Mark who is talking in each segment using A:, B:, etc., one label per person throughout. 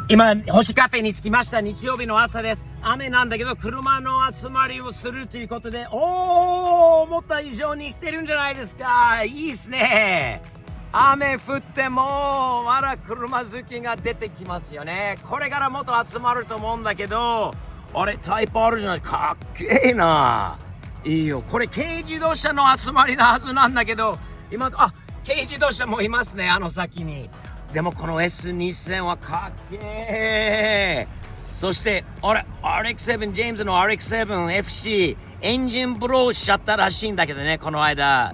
A: 今、星カフェに着きました。日曜日の朝です。雨なんだけど、車の集まりをするということで、思った以上に来てるんじゃないですか。いいっすね。雨降っても、まだ車好きが出てきますよね。これからもっと集まると思うんだけど、あれ、タイプあるじゃない。かっけえな。いいよ。これ、軽自動車の集まりなはずなんだけど、今、軽自動車もいますね、あの先に。でもこの S2000 はかっけえ。そしてRX7 ジェームズの RX7FC エンジンブローしちゃったらしいんだけどね、この間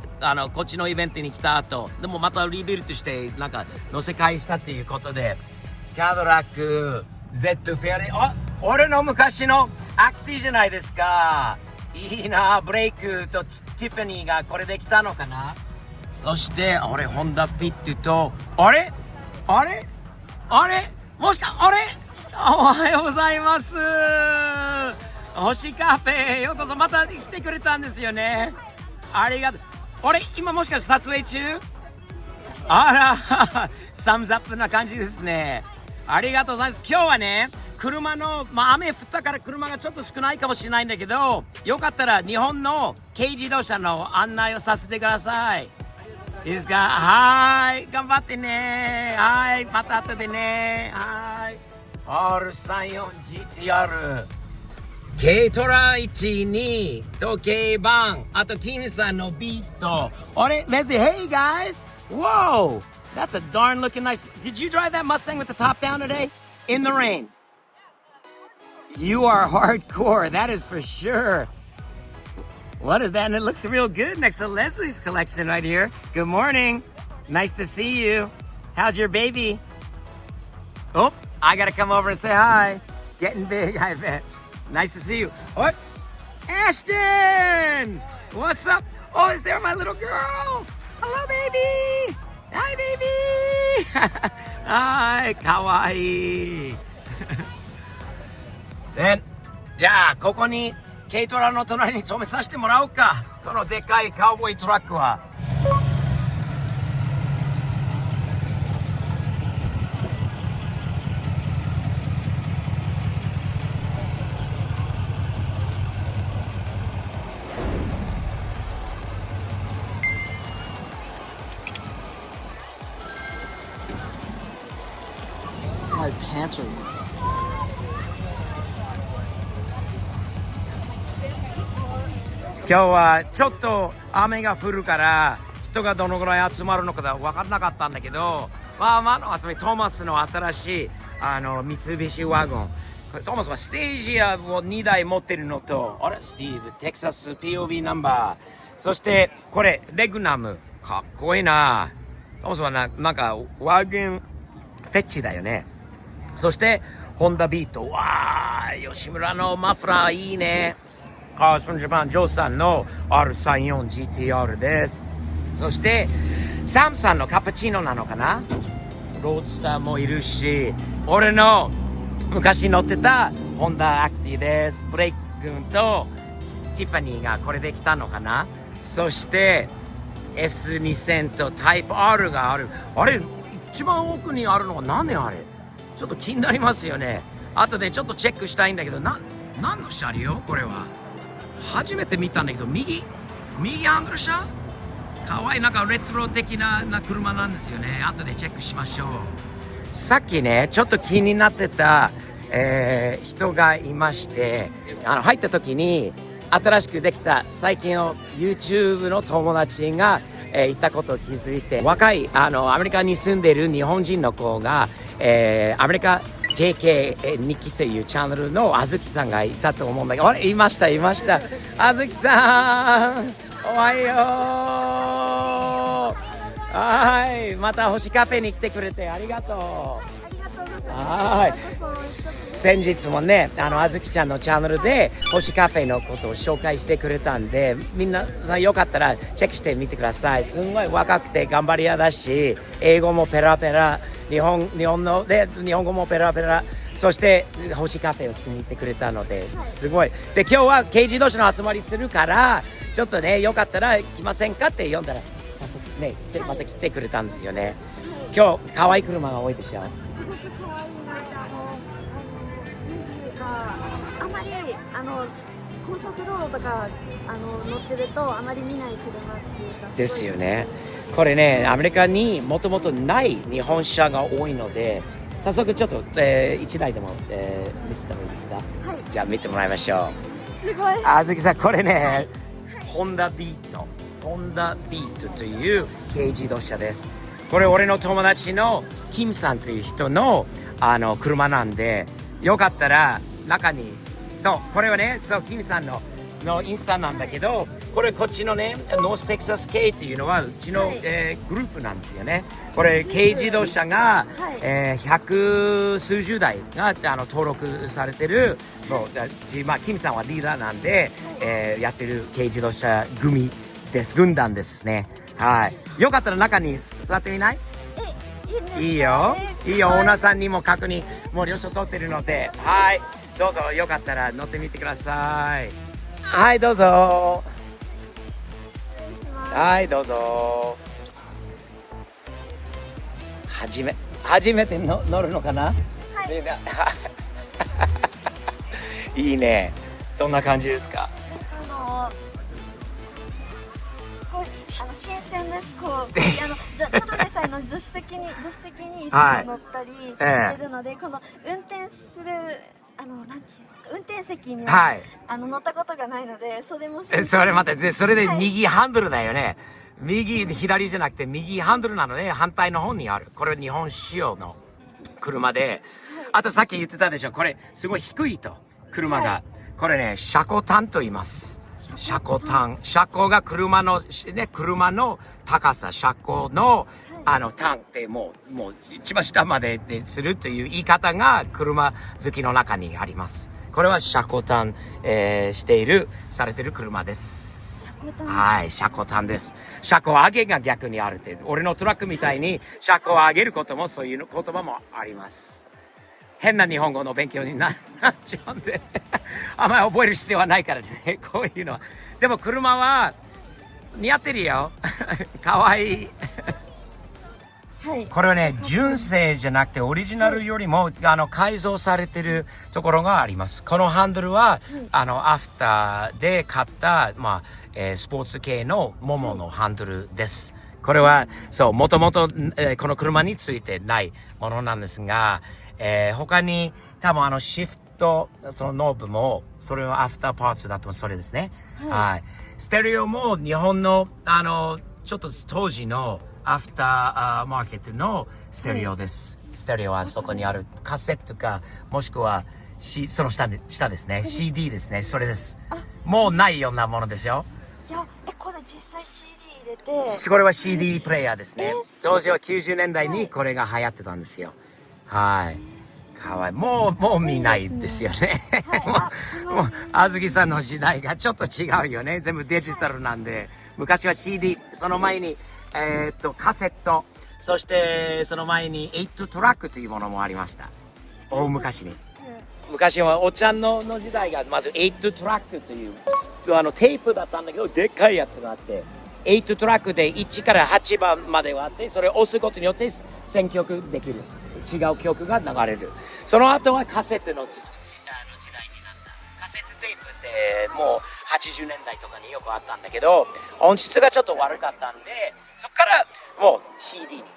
A: こっちのイベントに来た後でもまたリビルドしてなんか乗せ替えしたっていうことで、キャドラック Z フェアレ俺の昔のアクティじゃないですか。いいな。ブレイクとティファニーがこれできたのかな。そしてホンダフィットともしかおはようございます。星カフェようこそ。また来てくれたんですよね。ありがとう。今もしかして撮影中？あらサムズアップな感じですね。ありがとうございます。今日はね、車の雨降ったから車がちょっと少ないかもしれないんだけど、よかったら日本の軽自動車の案内をさせてください。いいですか？はい、頑張ってね。はい、また後でね。はい。R34GTR。軽トラ12と軽バン。あと、金さんのビート。Leslie, hey guys! Whoa! That's a darn looking nice. Did you drive that Mustang with the top down today? In the rain? You are hardcore, that is for sure.What is that? And it looks real good next to Leslie's collection right here. Good morning. Nice to see you. How's your baby? Oh, I gotta come over and say hi. Getting big, I bet. Nice to see you. What? Ashton! What's up? Oh, is there my little girl? Hello, baby. Hi, baby. Hi, kawaii. Then, じゃあ、ここに軽トラの隣に止めさせてもらおうか。このでかいカウボーイトラックは。
B: My pants are
A: 今日はちょっと雨が降るから人がどのぐらい集まるのか分からなかったんだけど、トーマスの新しい三菱ワゴン。トーマスはステージアを2台持ってるのと、スティーブテキサス POV ナンバー、そしてこれレグナム、かっこいいな。トーマスはなんかワゴンフェッチだよね。そしてホンダビート、わー、吉村のマフラーいいね。カースフォンジャパンジョーさんの R34GTR です。そしてサムさんのカプチーノなのかな。ロードスターもいるし、俺の昔乗ってたホンダアクティです。ブレイク君とティファニーがこれで来たのかな。そして S2000 とタイプ R がある。一番奥にあるのは何あれ。ちょっと気になりますよね。あとでちょっとチェックしたいんだけど、何の車両これは。初めて見たんだけど、右ハンドル車、かわいい。なんかレトロ的な車なんですよね。後でチェックしましょう。さっきね、ちょっと気になってた、人がいまして、入った時に新しくできた最近の YouTube の友達が、いたことを気づいて、若いアメリカに住んでいる日本人の子が、アメリカJK 日記というチャンネルのあずきさんがいたと思うんだけど、いました。あずきさん、おはよう。はい、また星カフェに来てくれてありがとう。はい、先日もね、あずきちゃんのチャンネルで星カフェのことを紹介してくれたんで、みんなよかったらチェックしてみてください。すんごい若くて頑張り屋だし、英語もペラペラ、日本語もペラペラ、そして星カフェを気に入ってくれたのですごい。で、今日は軽自動車の集まりするから、ちょっとね、よかったら来ませんかって読んだら、ね、また来てくれたんですよね。今日可愛い車が多いでしょ。
C: すごく可愛い。なんか高速道路とか乗ってるとあまり見ない車っていうか
A: ですよね。これね、アメリカにもともとない日本車が多いので、早速ちょっと、1台でも、見せてもいいですか？
C: はい。
A: じゃあ見てもらいましょう。
C: すごい。
A: あずきさん、これね、ホンダビートという軽自動車です。これ俺の友達のキムさんという人の車なんで、よかったら中に、そうこれはね、そうキムさんのインスタなんだけど、これこっちのねノーステキサス系っていうのはうちの、グループなんですよね。これ軽自動車が、百数十台が登録されてるもうまあキムさんはリーダーなんで、やってる軽自動車軍団ですね。はい。よかったら中に座ってみない？いいよ。いいよ。オーナーさんにも確認もう了承取ってるので、はい。どうぞよかったら乗ってみてください。はい、どうぞ。はい、どうぞ。初めて乗るのかな？はい。いいね。どんな感じですか？
C: すごい新鮮です。こうただでさえの助手席にいつも乗ったりしてるので、この運転するなんていう運転席には、乗ったことがないので、それも
A: それ待って、それで右ハンドルだよね。左じゃなくて右ハンドルなので、反対の方にある。これ日本仕様の車で、あとさっき言ってたでしょ、これすごい低いと車が、これね車高端と言います。車高が車の高さ、車高の端ってもう一番下まででするという言い方が車好きの中にあります。これは車高端、されてる車です。はい、車高端です。車高上げが逆にあるって、俺のトラックみたいに車高を上げることもそういう言葉もあります。変な日本語の勉強になっちゃうんであんまり覚える必要はないからね、こういうのは。でも車は似合ってるよかわいいこれはね、純正じゃなくてオリジナルよりも改造されてるところがあります。このハンドルは、アフターで買った、スポーツ系のモモのハンドルです。これはそうもともとこの車についてないものなんですが、他に多分シフトそのノブもそれはアフターパーツだとそれですね。はい。ステレオも日本のちょっと当時のアフターマーケットのステレオです。ステレオはそこにあるカセットかもしくは、その下ですね。CD ですね。それです。もうないようなものですよ。
C: いや、これ実際 CD 入れて。
A: これは CD プレイヤーですね。当時は90年代にこれが流行ってたんですよ。はい。かわいい。もう見ないですよね。もう、あずきさんの時代がちょっと違うよね。全部デジタルなんで。昔は CD、その前に、カセット、そしてその前に8トラックというものもありました。大昔に。昔はおっちゃんの時代がまず8トラックというテープだったんだけど、でっかいやつがあって、8トラックで1から8番まではあって、それを押すことによって選曲できる。違う曲が流れる。その後はカセットの時代になった。カセットテープってもう80年代とかによくあったんだけど、音質がちょっと悪かったんで、そこからもう CD になっ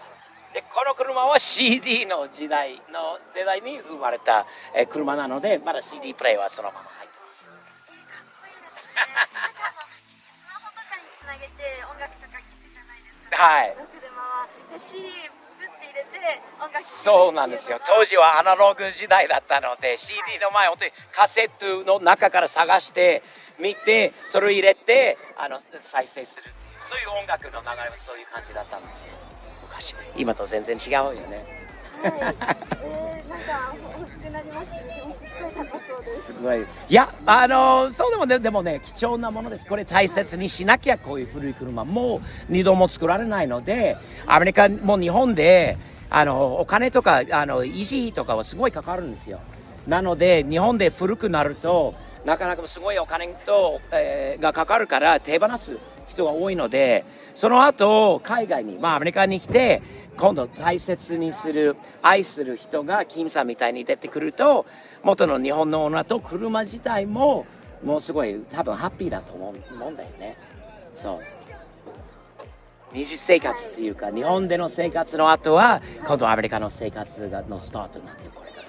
A: た。で、この車は CD の世代に生まれた車なので、まだ CD プレイはそのまま入ってます。
C: かっこいいですね。スマホとかにつなげて音楽とか聴くじゃないですか。
A: はい。
C: 車は CD入れて音楽
A: そうなんですよ。当時はアナログ時代だったので、CD の前本当にカセットの中から探して見て、それを入れて再生するっていう、そういう音楽の流れはそういう感じだったんですよ。昔。今と全然違うよね。
C: はい。なんか欲しくなりますね。でもすっごい高そうです。
A: すごい。いや、そうでもね、貴重なものです。これ大切にしなきゃ、こういう古い車もう二度も作られないので、アメリカも日本でお金とか維持費とかはすごいかかるんですよ。なので日本で古くなるとなかなかすごいお金がかかるから手放す人が多いので、その後海外に、アメリカに来て今度大切にする愛する人がキムさんみたいに出てくると、元の日本の女と車自体ももうすごい多分ハッピーだと思うんだよね。そう二次生活っていうか、日本での生活の後は今度アメリカの生活のスタートなんで、これから、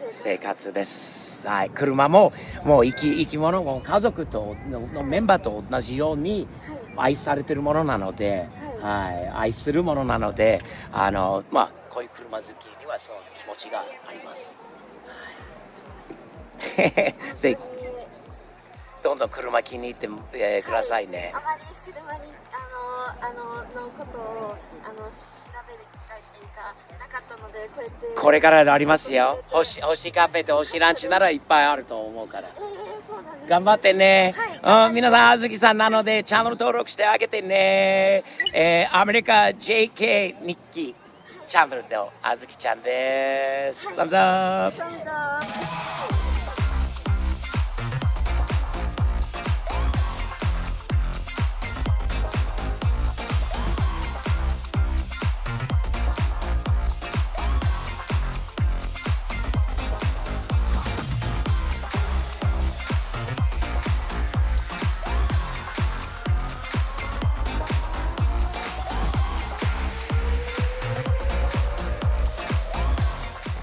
A: 生活です。はい、車ももう生き物も家族とのメンバーと同じように愛されてるものなので、愛するものなので、こういう車好きにはその気持ちがあります。どんどん車気に入ってくださいね。
C: あまり車にのことを調べる機会っていうかなかったので、こうやって
A: これからありますよ。星カフェと星ランチならいっぱいあると思うから。
C: そうなんです。
A: 頑張ってね。
C: はい、
A: 皆さん、あずきさんなのでチャンネル登録してあげてね。アメリカ JK 日記チャンネルのあずきちゃんです。サムズアップ。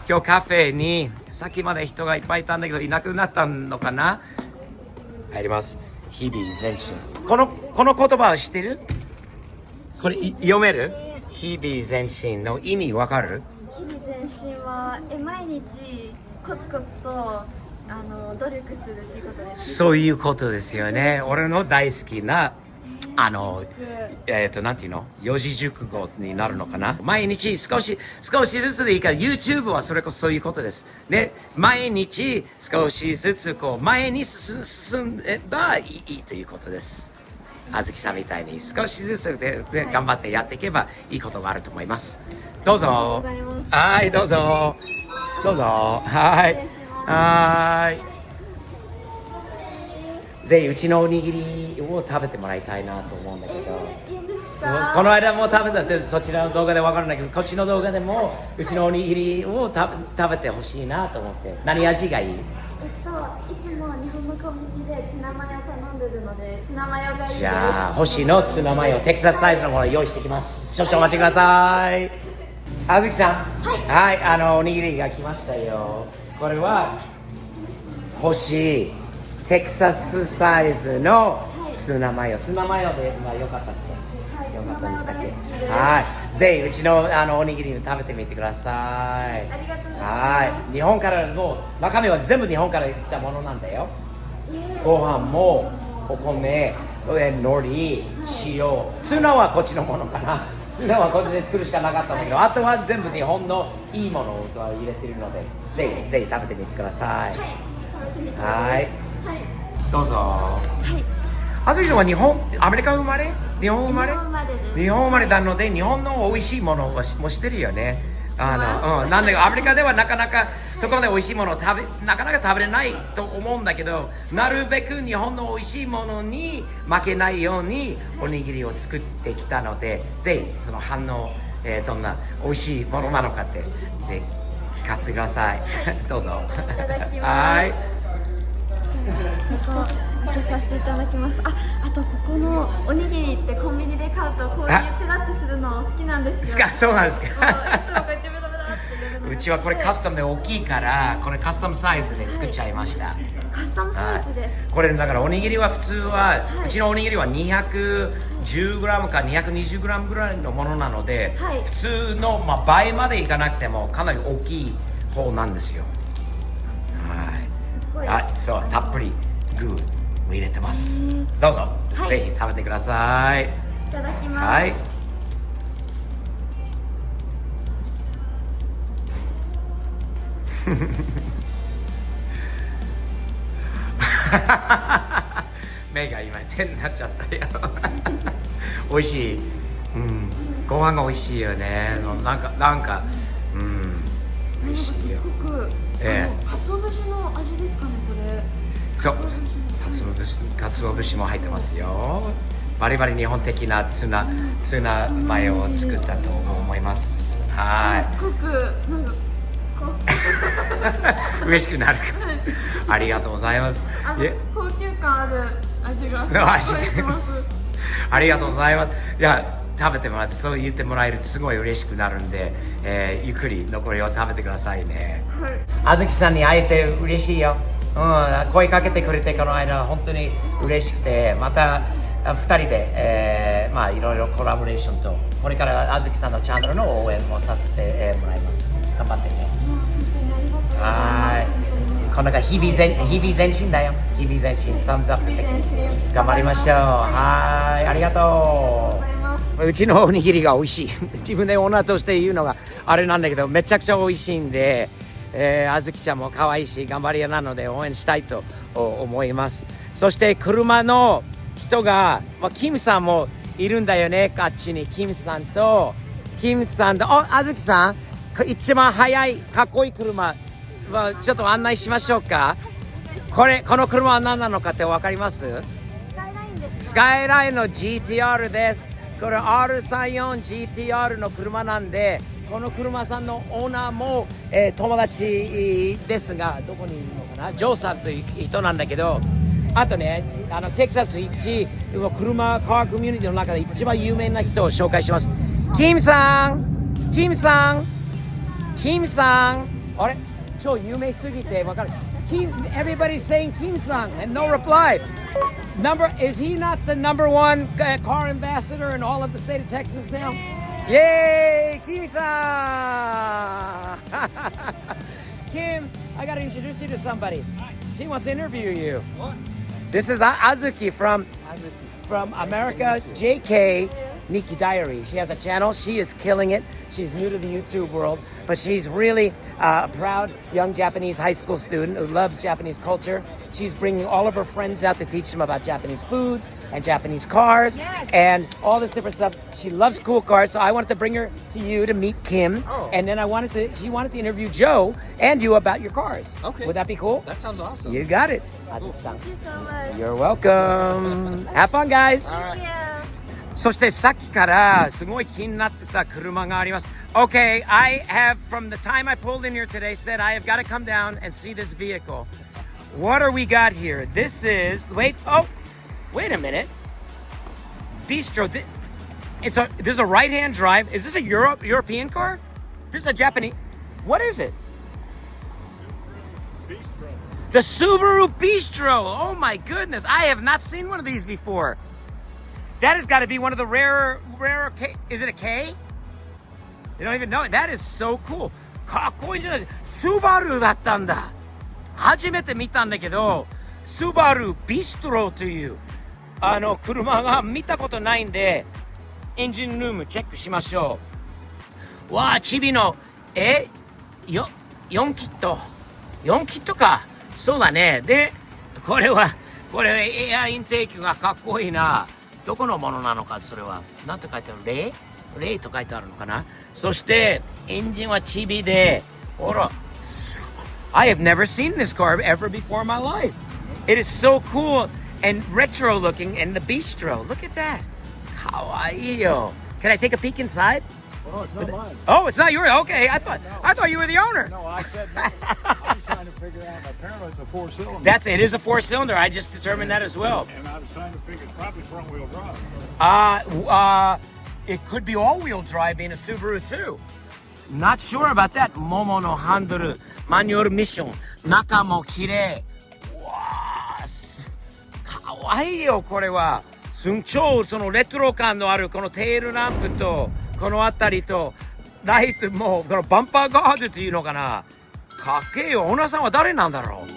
A: 今日カフェにさっきまで人がいっぱいいたんだけどいなくなったのかな。入ります。日々前進。この言葉を知ってる？これ読める？日々前進の意味わかる？
C: 日々前進は毎日コツコツと努力するっていうことです。
A: そういうことですよね。俺の大好きななんていうの、四字熟語になるのかな。毎日少しずつでいいから、 YouTube はそれこそそういうことですね。毎日少しずつ前に進めばいいということです。あずきさんみたいに少しずつで頑張ってやっていけばいいことがあると思います。どうぞ。はい、どうぞ。はい。ぜひうちのおにぎりを食べてもらいたいなと思うんだけど、この間も食べたって、そちらの動画で分からないけど、こっちの動画でもうちのおにぎりを食べてほしいなと思って。何味がいい？
C: いつも日本のコンビニでツナマヨ頼んでるので、ツナマヨがいいです。
A: じゃあ星のツナマヨテキサスサイズのものを用意してきます。少々お待ちください。あずきさん、はい、おにぎりが来ましたよ。これは星テキサスサイズのツナマヨで、よかったっけ？よかったんでしたっけ？はい、ぜひうちのおにぎりを食べてみてください。
C: ありがとうございます。
A: はい、日本からもう中身は全部日本から来たものなんだよ。ご飯もお米、海苔、塩、ツナはこっちのものかな。ツナはこっちで作るしかなかったんだけど、あとは全部日本のいいものを入れてるので、ぜひ食べてみてください。はい、どうぞ。はい。あずきさんはアメリカ生まれ？日本生まれ？日本生まれなので、日本の美味しいものも知ってるよね。なんでアメリカではなかなかそこまで美味しいものをなかなか食べれないと思うんだけど、なるべく日本の美味しいものに負けないようにおにぎりを作ってきたので、ぜひその反応、どんな美味しいものなのかって聞かせてください。どうぞ。
C: いただきます。
A: はい。
C: 開けさせていただきます。あとここのおにぎりってコンビニで買うとこういうペラッとするの好きなんですよ。
A: そうなんですか。
C: いつもこうやってベタベタってやるの。
A: うちはこれカスタムで大きいから、これカスタムサイズで作っちゃいました。
C: カスタムサイズで。
A: これだからおにぎりは普通は、うちのおにぎりは 210g か 220g ぐらいのものなので、普通の、倍までいかなくてもかなり大きい方なんですよ。はい、そう、たっぷり具を入れてます。どうぞ、ぜひ食べてください。
C: いただきます。
A: はい。目が今点になっちゃったよ。美味しい。ご飯が美味しいよね。なんか美味しいよ。
C: 鰹節の味ですかね、これ。
A: そう、かつお節も入ってますよ。バリバリ日本的なツナマヨを作ったと思います。はい。
C: すっごくなんか
A: 嬉しくなるか。ありがとうございます。
C: 高級感ある味が
A: ありがとうございます。いや、食べてもらって、そう言ってもらえるとすごい嬉しくなるんで、ゆっくり残りを食べてくださいね。あずきさんに会えて嬉しいよ。声かけてくれてこの間本当に嬉しくて、また2人で、いろいろコラボレーションと、これからあずきさんのチャンネルの応援もさせて、もらいます。頑張ってね。はい。こんな日々前進だよ。日々前進、サムズアップで頑張りましょう。はい、ありがとう。うちのおにぎりが美味しい。自分でオーナーとして言うのがあれなんだけど、めちゃくちゃ美味しいんで、あずきちゃんも可愛いし頑張り屋なので応援したいと思います。そして車の人が、キムさんもいるんだよね。あっちにキムさんとあずきさん、一番速いかっこいい車はちょっと案内しましょうか。この車は何なのかって分かります？スカイラインの GTR です。これ R34GTR の車なんで、この車さんのオーナーも、友達ですが、どこにいるのかな、ジョーさんという人なんだけど、あとね、テキサス一カーコミュニティの中で一番有名な人を紹介します。キムさん、あれ超有名すぎて分かる。Everybody's saying Kim Sang and no reply. Is he not the number one car ambassador in all of the state of Texas now? Yay, Kim Sang! Kim, I gotta introduce you to somebody. She wants to interview you. What? This is Azuki from America, JK Nikki Diary. She has a channel. She is killing it. She's new to the YouTube world, but she's really a proud young Japanese high school student who loves Japanese culture. She's bringing all of her friends out to teach them about Japanese food and Japanese cars and all this different stuff. She loves cool cars, so I wanted to bring her to you to meet Kim, and then she wanted to interview Joe and you about your cars.
B: Okay.
A: Would that be cool?
B: That sounds awesome.
A: You got it.
B: Cool.
C: Thank you so much.
A: You're welcome. Have fun, guys.
C: Thank you.
A: そしてさっきからすごい気になってた車があります。Okay, I have from the time I pulled in here today said I have got to come down and see this vehicle. What are we got here? This is wait a minute. Bistro. This is a right-hand drive. Is this a European car? This is a Japanese. What is it?
D: Bistro.
A: The Subaru Bistro. Oh my goodness. I have not seen one of these before. That has got to be one of the rarer K. Is it a K? You don't even know it. That is so cool. かっこいいじゃないですか。スバルだったんだ。初めて見たんだけど、スバルビストロという車が見たことないんで、エンジンルームチェックしましょう。わあ、チビの4キットか。そうだね。で、これエアインテークがかっこいいな。どこのものなのか、それは。なんて書いてある？レイと書いてあるのかな。そして、エンジンはチビで、ほら、I have never seen this car ever before in my life. It is so cool and retro looking and the bistro. Look at that. かわいいよ。Can I take a peek inside?
D: Oh, it's not mine.
A: Oh, it's not yours. Okay, I thought you were the owner.
D: No, I said no. I was trying to figure out. Apparently, it's a four-cylinder.
A: It is a four-cylinder. I just determined that as well.
D: And I was trying to figure it's probably front-wheel drive.
A: It could be all-wheel drive being a Subaru too. Not sure about that. Momo no handle, manual mission. 中も綺麗。わー、かわいいよこれは。超そのレトロ感のあるこのテールランプとこの辺りとライトもこのバンパーガードっていうのかな。かっけえよ。オーナーさんは誰なんだろう。